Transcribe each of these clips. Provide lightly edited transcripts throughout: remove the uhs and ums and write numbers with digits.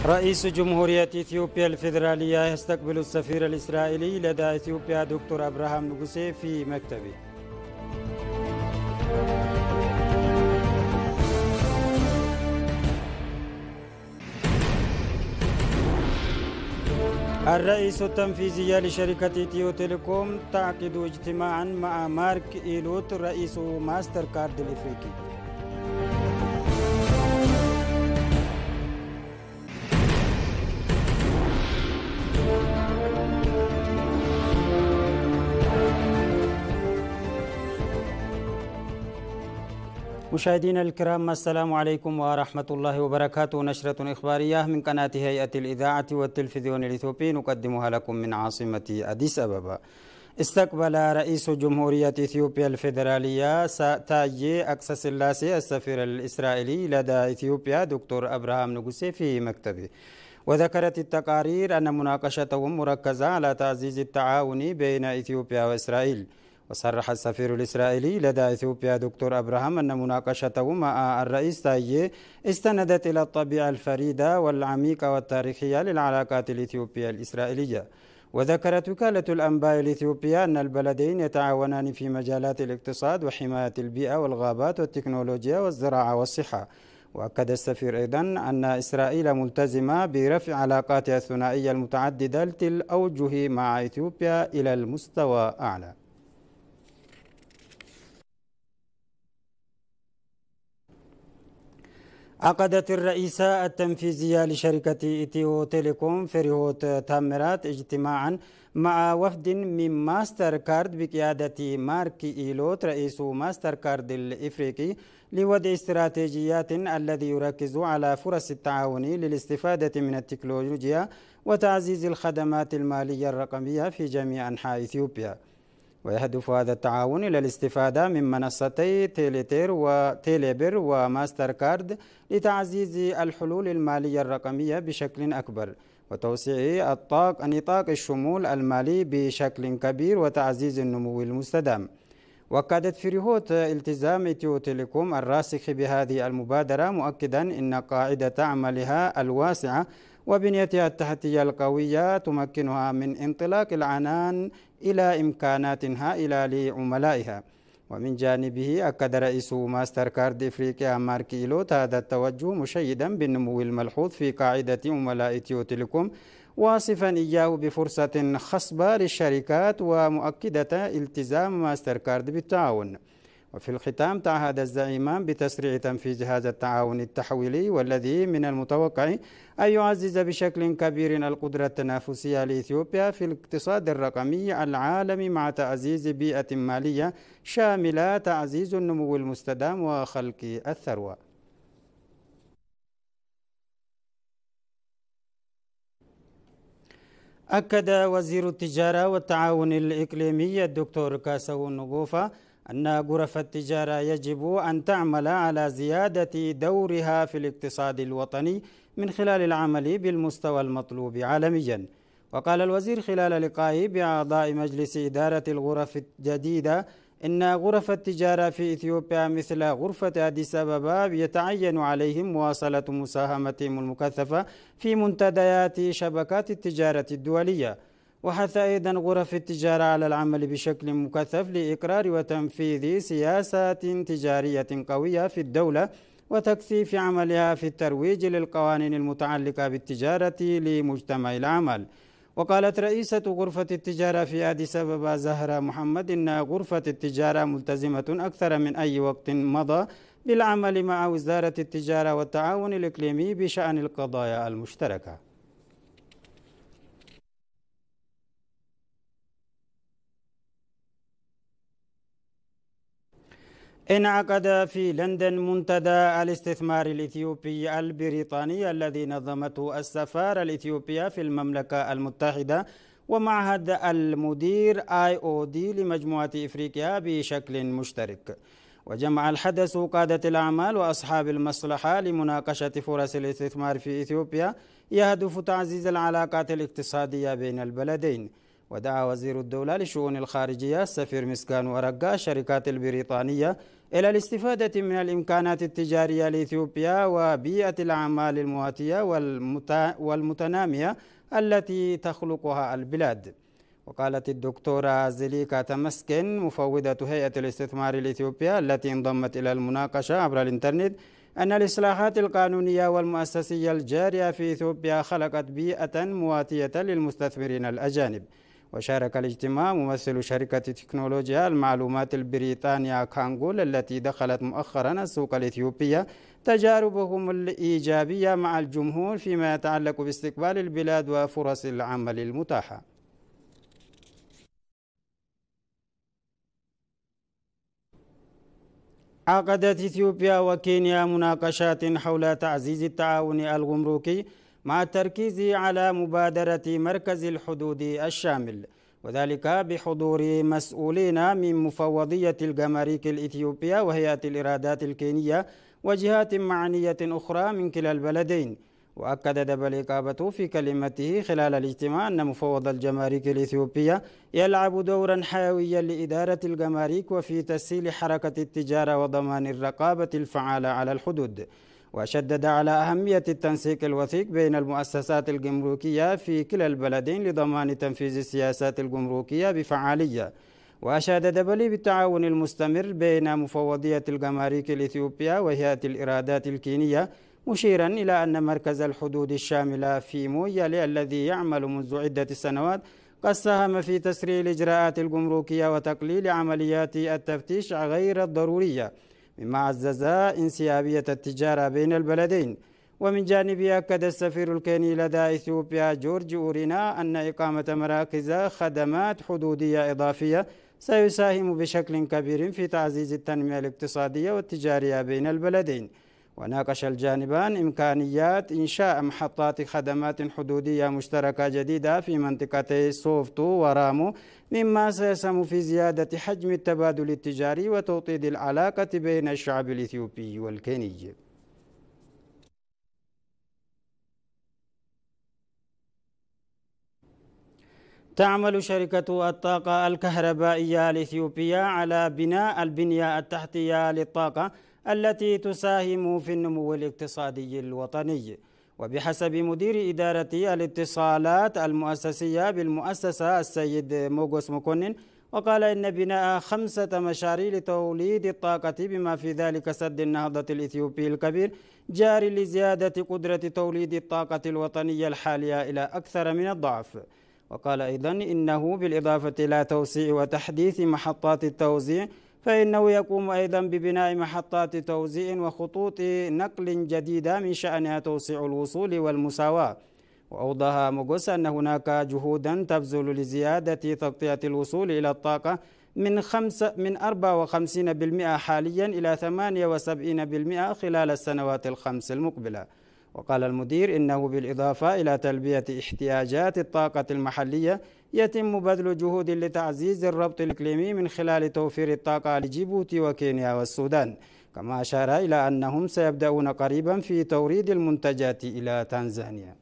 رئيس جمهورية إثيوبيا الفيدرالية يستقبل السفير الإسرائيلي لدى إثيوبيا دكتور أبراهام نغوسي في مكتبه. الرئيس التنفيذي لشركة إثيو تيليكوم تعقد اجتماعا مع مارك إيلوت رئيس ماستر كارد الإفريقي. مشاهدينا الكرام، السلام عليكم ورحمة الله وبركاته. نشرة إخبارية من قناة هيئة الإذاعة والتلفزيون الإثيوبي نقدمها لكم من عاصمة أديس أبابا. استقبل رئيس جمهورية إثيوبيا الفيدرالية تاجي أكسس اللاسي السفير الإسرائيلي لدى إثيوبيا دكتور أبراهام نغوسي في مكتبه. وذكرت التقارير أن مناقشتهم مركزة على تعزيز التعاون بين إثيوبيا وإسرائيل. وصرح السفير الإسرائيلي لدى إثيوبيا دكتور أبراهام أن مناقشته مع الرئيس تايي استندت إلى الطبيعة الفريدة والعميقة والتاريخية للعلاقات الإثيوبية الإسرائيلية. وذكرت وكالة الأنباء الإثيوبية أن البلدين يتعاونان في مجالات الاقتصاد وحماية البيئة والغابات والتكنولوجيا والزراعة والصحة. وأكد السفير أيضا أن إسرائيل ملتزمة برفع علاقاتها الثنائية المتعددة الأوجه مع إثيوبيا إلى المستوى أعلى. عقدت الرئيسة التنفيذية لشركة إثيو تيليكوم فريهوت تامرات اجتماعا مع وفد من ماستر كارد بقيادة مارك إيلوت رئيس ماستر كارد الإفريقي لوضع استراتيجيات الذي يركز على فرص التعاون للاستفادة من التكنولوجيا وتعزيز الخدمات المالية الرقمية في جميع أنحاء إثيوبيا. ويهدف هذا التعاون إلى الاستفادة من منصتي تيليتير وتيليبر وماستر كارد لتعزيز الحلول المالية الرقمية بشكل أكبر وتوسيع نطاق الشمول المالي بشكل كبير وتعزيز النمو المستدام. وأكدت فريهوت التزام إثيو تيليكوم الراسخ بهذه المبادرة، مؤكدا أن قاعدة عملها الواسعة وبنيتها التحتية القوية تمكنها من انطلاق العنان إلى إمكانات هائلة لعملائها. ومن جانبه أكد رئيس ماستر كارد إفريقيا مارك إيلوت هذا التوجه، مشيدا بالنمو الملحوظ في قاعدة عملاء إثيو تيليكوم، واصفا إياه بفرصة خصبة للشركات ومؤكدة التزام ماستر كارد بالتعاون. وفي الختام تعهد الزعيمان بتسريع تنفيذ هذا التعاون التحويلي، والذي من المتوقع أن يعزز بشكل كبير القدرة التنافسية لإثيوبيا في الاقتصاد الرقمي العالمي مع تعزيز بيئة مالية شاملة، تعزيز النمو المستدام وخلق الثروة. أكد وزير التجارة والتعاون الإقليمي الدكتور كاسو نغوفا أن غرف التجارة يجب أن تعمل على زيادة دورها في الاقتصاد الوطني من خلال العمل بالمستوى المطلوب عالميا. وقال الوزير خلال لقائه بأعضاء مجلس إدارة الغرف الجديدة إن غرف التجارة في إثيوبيا مثل غرفة أديس أبابا يتعين عليهم مواصلة مساهمتهم المكثفة في منتديات شبكات التجارة الدولية. وحث أيضا غرف التجارة على العمل بشكل مكثف لإقرار وتنفيذ سياسات تجارية قوية في الدولة وتكثيف عملها في الترويج للقوانين المتعلقة بالتجارة لمجتمع العمل. وقالت رئيسة غرفة التجارة في أديس أبابا زهرة محمد إن غرفة التجارة ملتزمة أكثر من أي وقت مضى بالعمل مع وزارة التجارة والتعاون الإقليمي بشأن القضايا المشتركة. انعقد في لندن منتدى الاستثمار الإثيوبي البريطاني الذي نظمته السفارة الإثيوبية في المملكة المتحدة ومعهد المدير IOD لمجموعة إفريقيا بشكل مشترك. وجمع الحدث قادة الأعمال وأصحاب المصلحة لمناقشة فرص الاستثمار في إثيوبيا يهدف تعزيز العلاقات الاقتصادية بين البلدين. ودعا وزير الدولة للشؤون الخارجية السفير مسكان ورقة الشركات البريطانية إلى الاستفادة من الإمكانات التجارية لإثيوبيا وبيئة الأعمال المواتية والمتنامية التي تخلقها البلاد. وقالت الدكتورة زليكا تمسكن مفوضة هيئة الاستثمار الإثيوبية التي انضمت إلى المناقشة عبر الإنترنت أن الإصلاحات القانونية والمؤسسية الجارية في إثيوبيا خلقت بيئة مواتية للمستثمرين الأجانب. وشارك الاجتماع ممثل شركة تكنولوجيا المعلومات البريطانية كانغول التي دخلت مؤخرا السوق الإثيوبية تجاربهم الإيجابية مع الجمهور فيما يتعلق باستقبال البلاد وفرص العمل المتاحة. عقدت إثيوبيا وكينيا مناقشات حول تعزيز التعاون الغمركي مع التركيز على مبادرة مركز الحدود الشامل، وذلك بحضور مسؤولين من مفوضية الجمارك الإثيوبية وهيئة الإيرادات الكينية وجهات معنية أخرى من كلا البلدين. وأكد دبل إقابته في كلمته خلال الاجتماع أن مفوض الجمارك الإثيوبية يلعب دورا حيويا لإدارة الجمارك وفي تسهيل حركة التجارة وضمان الرقابة الفعالة على الحدود. وشدد على أهمية التنسيق الوثيق بين المؤسسات الجمركية في كلا البلدين لضمان تنفيذ السياسات الجمركية بفعالية. وأشاد دبلي بالتعاون المستمر بين مفوضية الجمارك الإثيوبية وهيئة الإيرادات الكينية، مشيرا إلى أن مركز الحدود الشاملة في مويالي الذي يعمل منذ عدة سنوات قد ساهم في تسريع الإجراءات الجمركية وتقليل عمليات التفتيش غير الضرورية، مما عزز انسيابية التجارة بين البلدين. ومن جانبه أكد السفير الكيني لدى إثيوبيا جورج أورينا أن إقامة مراكز خدمات حدودية إضافية سيساهم بشكل كبير في تعزيز التنمية الاقتصادية والتجارية بين البلدين. وناقش الجانبان إمكانيات إنشاء محطات خدمات حدودية مشتركة جديدة في منطقتي سوفتو ورامو، مما سيسهم في زيادة حجم التبادل التجاري وتوطيد العلاقة بين الشعب الإثيوبي والكيني. تعمل شركة الطاقة الكهربائية الإثيوبية على بناء البنية التحتية للطاقة التي تساهم في النمو الاقتصادي الوطني. وبحسب مدير إدارة الاتصالات المؤسسية بالمؤسسة السيد موغوس مكونن، وقال إن بناء 5 مشاريع لتوليد الطاقة بما في ذلك سد النهضة الإثيوبي الكبير جاري لزيادة قدرة توليد الطاقة الوطنية الحالية إلى أكثر من الضعف. وقال أيضا إنه بالإضافة إلى توسيع وتحديث محطات التوزيع فإنه يقوم أيضا ببناء محطات توزيع وخطوط نقل جديدة من شأنها توسيع الوصول والمساواة. وأوضح موغوس أن هناك جهودا تبذل لزيادة تغطية الوصول إلى الطاقة من 54% حاليا إلى 78% خلال السنوات ال5 المقبلة. وقال المدير إنه بالإضافة إلى تلبية احتياجات الطاقة المحلية يتم بذل جهود لتعزيز الربط الإقليمي من خلال توفير الطاقة لجيبوتي وكينيا والسودان. كما أشار إلى أنهم سيبدأون قريبا في توريد المنتجات إلى تنزانيا.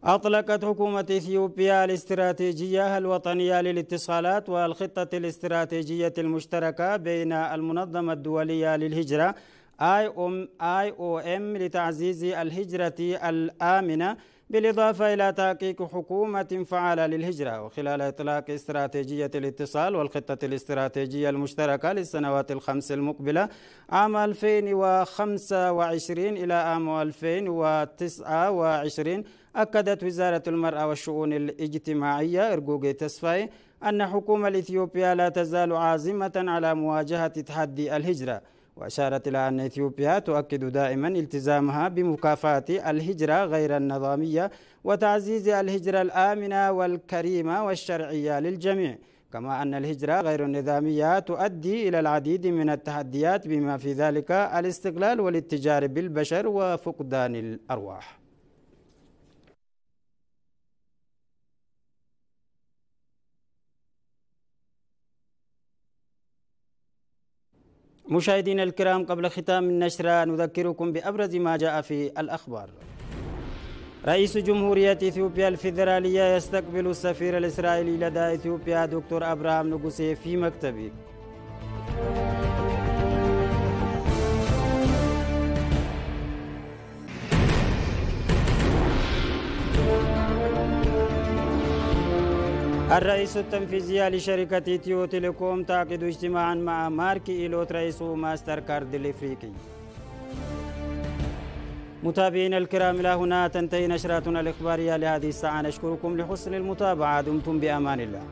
أطلقت حكومة إثيوبيا الاستراتيجية الوطنية للاتصالات والخطة الاستراتيجية المشتركة بين المنظمة الدولية للهجرة IOM لتعزيز الهجرة الآمنة، بالإضافة إلى تحقيق حكومة فعالة للهجرة. وخلال إطلاق استراتيجية الاتصال والخطة الاستراتيجية المشتركة للسنوات ال5 المقبلة عام 2025 إلى عام 2029، أكدت وزارة المرأة والشؤون الاجتماعية إرجوغي تسفاي أن حكومة إثيوبيا لا تزال عازمة على مواجهة تحدي الهجرة. وأشارت إلى أن إثيوبيا تؤكد دائما التزامها بمكافحة الهجرة غير النظامية وتعزيز الهجرة الآمنة والكريمة والشرعية للجميع، كما أن الهجرة غير النظامية تؤدي إلى العديد من التحديات بما في ذلك الاستغلال والاتجار بالبشر وفقدان الأرواح. مشاهدينا الكرام، قبل ختام النشرة نذكركم بأبرز ما جاء في الأخبار. رئيس جمهورية إثيوبيا الفيدرالية يستقبل السفير الإسرائيلي لدى إثيوبيا دكتور أبراهام نغوسي في مكتبه. الرئيس التنفيذي لشركة تيو تيليكوم تعقد اجتماعا مع مارك إيلوت رئيس ماستر كارد الإفريقي. متابعينا الكرام، إلى هنا تنتهي نشراتنا الإخبارية لهذه الساعة. نشكركم لحسن المتابعة. دمتم بأمان الله.